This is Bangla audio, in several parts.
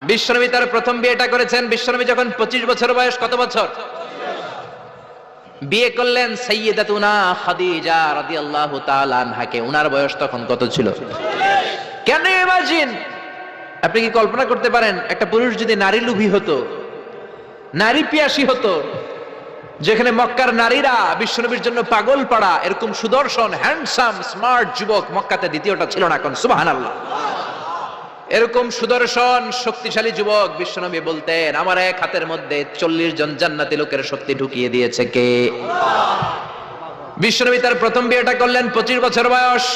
বিশ্বনবী তার প্রথম বিয়েটা করেছেন। বিশ্বনবী যখন 25 বছর বয়স, কত বছর বিয়ে করলেন? সাইয়্যিদাতুনা খাদিজা রাদিয়াল্লাহু তাআলা আনহাকে। উনার বয়স তখন কত ছিল? Can you imagine? আপনি কি কল্পনা করতে পারেন একটা পুরুষ যদি নারী লোভী হতো, নারী পিয়াসী হতো, যেখানে মক্কার নারীরা বিশ্বনবীর জন্য পাগল পাড়া, এরকম সুদর্শন হ্যান্ডসাম স্মার্ট যুবক মক্কাতে দ্বিতীয়টা ছিল না। কোন সুবহানাল্লাহ। এরকম সুদর্শন শক্তিশালী যুবক বিশ্বনবী বলতেন, আমার এক হাতের মধ্যে 40 জন জান্নাতি লোকের শক্তি ঢুকিয়ে দিয়েছে কে? বিশ্বনবী তার প্রথম বিয়েটা করলেন 25 বছর বয়স।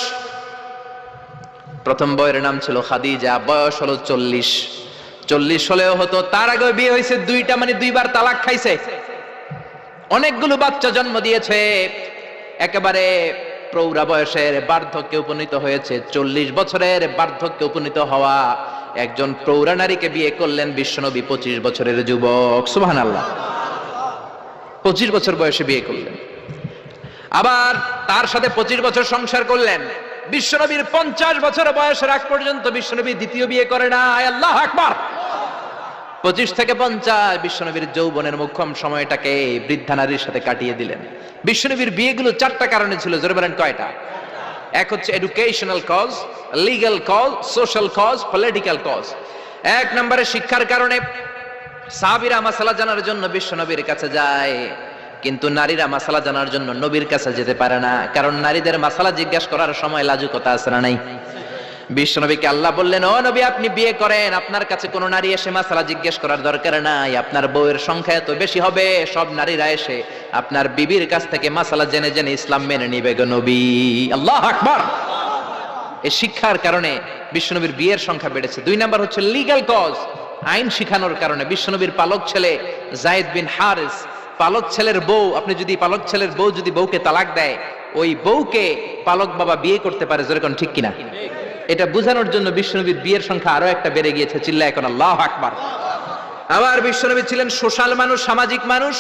প্রথম বউয়ের নাম ছিল খাদিজা, বয়স হলো 40 হলেও হতো। তার আগে বিয়ে হয়েছে দুইটা, মানে দুইবার তালাক খাইছে, অনেকগুলো বাচ্চা জন্ম দিয়েছে, একেবারে প্রৌঢ়া বয়সের বার্ধক্যে উপনীত হয়েছে। 40 বছরের বার্ধক্যে উপনীত হওয়া একজন প্রৌঢ়া নারীকে বিয়ে করলেন বিশ্বনবী, 25 বছরের যুবক। সুবহানাল্লাহ। 25 বছর বয়সে বিয়ে করলেন, আবার তার সাথে 25 বছর সংসার করলেন। বিশ্বনবীর 50 বছর বয়সের আগ পর্যন্ত বিশ্বনবী দ্বিতীয় বিয়ে করে না। আল্লাহু আকবার। 25 থেকে 50 বিশ্বনবীর যৌবনের মোক্ষম সময়টাকে বৃদ্ধা নারীর সাথে কাটিয়ে দিলেন। বিশ্বনবীর বিয়েগুলো 4টা কারণে ছিল। জোরে বলেন কয়টা? এক হচ্ছে educational cause, legal cause, social cause, political cause. এক নম্বরে শিক্ষার কারণে। সাহাবীরা মাসালা জানার জন্য বিশ্বনবীর কাছে যায়, কিন্তু নারীরা মাসালা জানার জন্য নবীর কাছে যেতে পারে না, কারণ নারীদের মাসালা জিজ্ঞাসা করার সময় লাজুকতা আছে না নাই? বিশ্বনবীকে আল্লাহ বললেন, ও নবী আপনি বিয়ে করেন, আপনার কাছে কোনো নারী এসে মাসালা জিজ্ঞেস করার দরকার নাই, আপনার বউয়ের সংখ্যা এত বেশি হবে, সব নারীরা এসে আপনার বিবির কাছ থেকে মাসালা জেনে জেনে ইসলাম মেনে নিবে গো নবী। আল্লাহু আকবার। এই শিক্ষার কারণে বিশ্বনবীর বিয়ের সংখ্যা বেড়েছে। 2 নাম্বার হচ্ছে লিগ্যাল কজ, আইন শিখানোর কারণে। বিশ্বনবীর পালক ছেলে যায়েদ বিন হারিস, পালক ছেলের বউ, আপনি যদি পালক ছেলের বউ যদি বউকে তালাক দেয়, ওই বউকে পালক বাবা বিয়ে করতে পারে। জোরে কোন ঠিক কিনা? এটা বোঝানোর জন্য বিশ্বনবীর বিয়ের সংখ্যা আরো একটা বেড়ে গিয়েছে। চিল্লায় এখন আল্লাহু আকবার। আবার বিশ্বনবী ছিলেন সোশ্যাল মানুষ, সামাজিক মানুষ।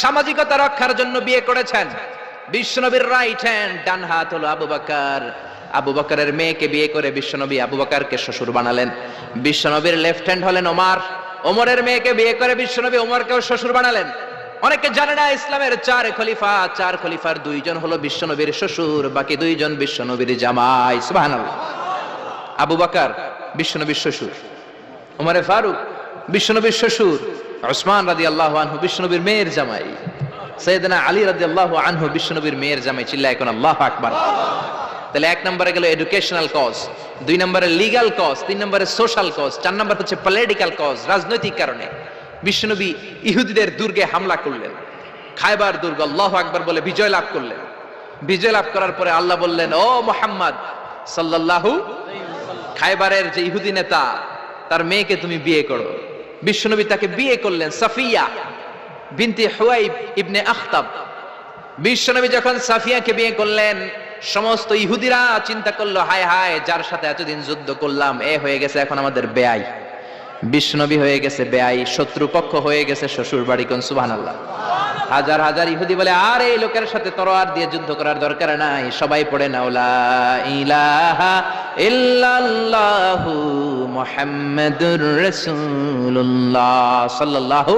সামাজিকতা রক্ষার জন্য বিয়ে করেছেন। বিশ্বনবীর রাইট হ্যান্ড, ডান হাত হলো আবু বকর। আবু বকরের মেয়েকে বিয়ে করে বিশ্বনবী আবু বকরকে শ্বশুর বানালেন। বিশ্বনবীর লেফট হ্যান্ড হলেন ওমর। ওমরের মেয়েকে বিয়ে করে বিশ্বনবী ওমরকেও শ্বশুর বানালেন। অনেকে জানে না ইসলামের 4 খলিফা, 4 খলিফার 2 জন হলো বিশ্বনবীর শ্বশুর, বাকি 2 জন বিশ্বনবীর জামাই। সুবহানাল্লাহ। আবু বকর বিশ্বনবীর শ্বশুর, ওমরে ফারুক বিশ্বনবীর শ্বশুর, উসমান রাদিয়াল্লাহু আনহু বিশ্বনবীর মেয়ের জামাই, সাইয়েদনা আলী রাদিয়াল্লাহু আনহু বিশ্বনবীর মেয়ের জামাই। চিল্লায় এখন আল্লাহু আকবার। তাহলে 1 নম্বরে গেল এডুকেশনাল কজ, 2 নম্বরে লিগ্যাল কজ, 3 নম্বরে সোশ্যাল কজ, 4 নম্বর হচ্ছে পলিটিক্যাল কজ, রাজনৈতিক কারণে। বিশ্বনবী ইহুদিদের দুর্গে হামলা করলেন, খায়বার দুর্গ, আল্লাহু আকবার বলে বিজয় লাভ করলেন। বিজয় লাভ করার পরে আল্লাহ বললেন, ও মুহাম্মদ সাল্লাল্লাহু, খায়বারের যে ইহুদি নেতা তার মেয়েকে তুমি বিয়ে করো। বিশ্বনবী তাকে বিয়ে করলেন, সাফিয়া বিনতে হুয়াইব ইবনে আখতাব। বিশ্বনবী যখন সাফিয়াকে বিয়ে করলেন, সমস্ত ইহুদিরা চিন্তা করলো, হায় হায়, যার সাথে এতদিন যুদ্ধ করলাম এ হয়ে গেছে এখন আমাদের বেয়াই। বিশ্বনবী হয়ে গেছে বেয়াই, শত্রুপক্ষ হয়ে গেছে শ্বশুর বাড়ি। কোন সুবহানাল্লাহ। হাজার হাজার ইহুদি বলে, আর এই লোকের সাথে তরোয়ার দিয়ে যুদ্ধ করার দরকার নাই, সবাই পড়ে না লা ইলাহা ইল্লাল্লাহু মুহাম্মাদুর রাসূলুল্লাহ সাল্লাল্লাহু।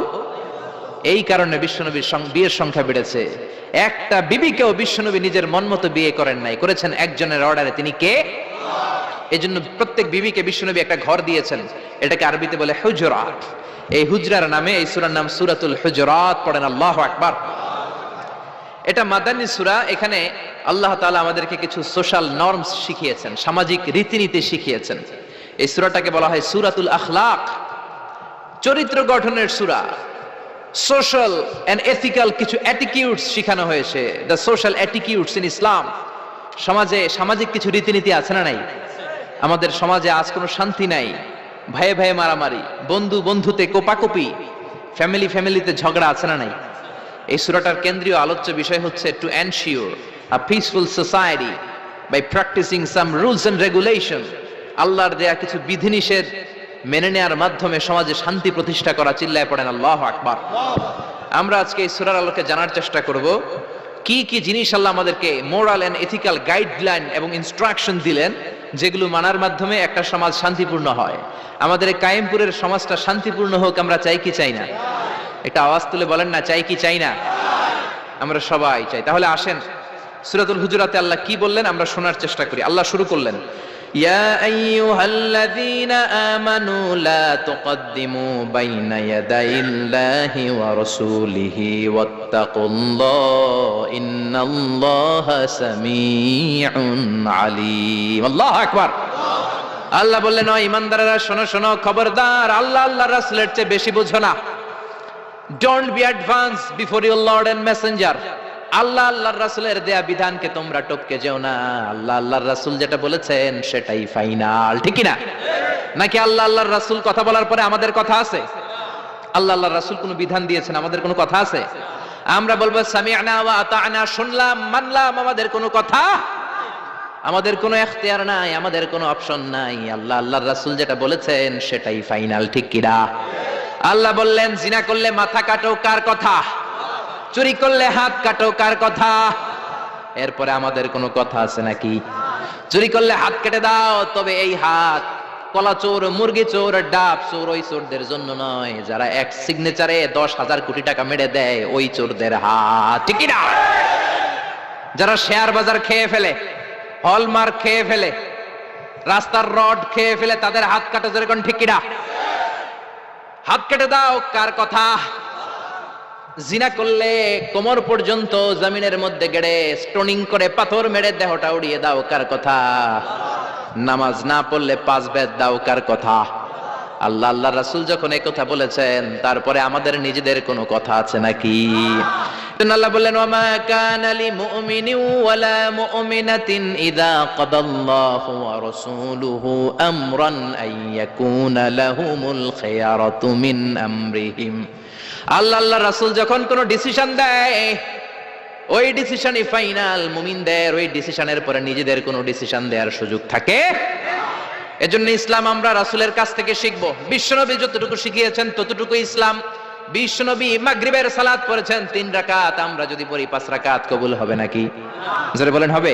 এই কারণে বিশ্বনবীর বিয়ের সংখ্যা বেড়েছে। একটা বিবিকেও বিশ্বনবী নিজের মন মতো বিয়ে করেন নাই, করেছেন একজনের অর্ডারে। তিনি কে? এজন্য প্রত্যেক বিবিকে বিশ্বনবী একটা ঘর দিয়েছেন, এটাকে আরবিতে বলে হুজরাত। এই হুজরার নামে এই সূরার নাম সূরাতুল হুজরাত। পড়েন আল্লাহু আকবার। এটা মাদানী সূরা। এখানে আল্লাহ তাআলা আমাদেরকে কিছু সোশ্যাল নরমস শিখিয়েছেন, সামাজিক রীতিনীতি শিখিয়েছেন। এই সূরাটাকে বলা হয় সূরাতুল আখলাক, চরিত্র গঠনের সূরা। সোশ্যাল এন্ড এথিক্যাল কিছু অ্যাটিটিউডস শেখানো হয়েছে, দ্য সোশ্যাল অ্যাটিটিউডস ইন ইসলাম। সমাজে সামাজিক কিছু রীতিনীতি আছে না নাই? আমাদের সমাজে আজ কোনো শান্তি নাই, ভাইয়ে ভাইয়ে মারামারি, বন্ধু বন্ধুতে কোপাকুপি, ফ্যামিলিতে ঝগড়া আছে না নাই? এই সূরাটার কেন্দ্রীয় আলোচ্য বিষয় হচ্ছে to ensure a peaceful society by practicing some rules and regulation. আল্লাহর দেয়া কিছু বিধিনিষেধ মেনে নেওয়ার মাধ্যমে সমাজে শান্তি প্রতিষ্ঠা করা। চিল্লায় পড়েন আল্লাহু আকবার। আমরা আজকে এই সূরার আলোকে জানার চেষ্টা করব কি কি জিনিস আল্লাহ আমাদেরকে মোরাল এন্ড এথিক্যাল গাইডলাইন এবং ইনস্ট্রাকশন দিলেন, যেগুলো মানার মাধ্যমে একটা সমাজ শান্তিপূর্ণ হয়। আমাদের এই কায়েমপুরের সমাজটা শান্তিপূর্ণ হোক, আমরা চাই কি চাই না? একটা আওয়াজ তুলে বলেন না, চাই কি চাই না? আমরা সবাই চাই। তাহলে আসেন সূরাতুল হুজুরাতে আল্লাহ কি বললেন আমরা শোনার চেষ্টা করি। আল্লাহ শুরু করলেন, ইয়া আইয়ুহাল্লাযীনা আমানু লা তুকদ্দিমু বাইনা ইয়াদাইল্লাহি ওয়া রাসূলিহি ওয়াত্তাকুল্লাহ ইন্নাল্লাহা সামিউন আলীম। আল্লাহু আকবার। আল্লাহ বললেন, ও ঈমানদাররা শোনো শোনো, খবরদার আল্লাহ আল্লাহর রাসূলের চেয়ে বেশি বুঝো না। Don't be advance before your lord and messenger. Allah আল্লাহর রাসূলের দেয়া বিধানকে তোমরা টপকে যেও না। আল্লাহ আল্লাহর রাসূল যেটা বলেছেন সেটাই ফাইনাল, ঠিক কি না? নাকি আল্লাহ আল্লাহর রাসূল কথা বলার পরে আমাদের কথা আছে? আল্লাহ আল্লাহর রাসূল কোনো বিধান দিয়েছেন, আমাদের কোনো কথা আছে? আমরা বলবো সামি'না ওয়া আতা'না, শুনলাম মানলাম, আমাদের কোনো কথা, আমাদের কোনো এখতিয়ার নাই, আমাদের কোনো অপশন নাই। আল্লাহ আল্লাহর রাসূল যেটা বলেছেন সেটাই ফাইনাল, ঠিক কি না? আল্লাহ বললেন, জিনা করলে মাথা কাটো, কার কথা? চুরি করলে হাত কাটো, কার কথা? এরপরে আমাদের কোনো কথা আছে নাকি? চুরি করলে হাত কেটে দাও, তবে এই হাত কলা চোর, মুরগি চোর, ডাব চোর, ওই চোরদের জন্য নয়, যারা এক সিগনেচারে 10,000 কোটি টাকা মেরে দেয় ওই চোরদের হাত, ঠিক কি না? যারা শেয়ার বাজার খেয়ে ফেলে, হলমার্ক খেয়ে ফেলে, রাস্তার রড খেয়ে ফেলে, তাদের হাত কাটো, যেরকম, ঠিক কি না? হাত কেটে দাও, কার কথা? জিনা করলে কোমর পর্যন্ত জমিনের মধ্যে গেড়ে স্টোনিং করে পাথর মেরে দেহটা উড়িয়ে দাও, কার কথা? নামাজ না পড়লে 5 বেদ দাও, কার কথা? আল্লাহ আল্লাহ রাসূল যখন এই কথা বলেছেন, তারপরে আমাদের নিজেদের কোনো কথা আছে নাকি? আল্লাহ বললেন, ওয়ামা কানা লিমুমিনিন ওয়ালা মুমিনাতিন ইযা কাদাল্লাহু ওয়া রাসূলুহু আমরান আইয়াকুনা লাহুমুল খিয়ারাতু মিন আমরিহিম। আল্লাহ আল্লাহ রাসূল যখন কোনো ডিসিশন দেয়, ওই ডিসিশনই ফাইনাল। মুমিনদের ওই ডিসিশনের পরে নিজেদের কোনো ডিসিশন দেওয়ার সুযোগ থাকে? এজন্য ইসলাম আমরা রাসূলের কাছ থেকে শিখবো। বিশ্বনবী যতটুকু শিখিয়েছেন ততটুকু ইসলাম। বিশ্বনবী মাগরিবের সালাত পড়েছেন 3 রাকাত, আমরা যদি পড়ি 5 রাকাত, কবুল হবে নাকি? জোরে বলেন, হবে?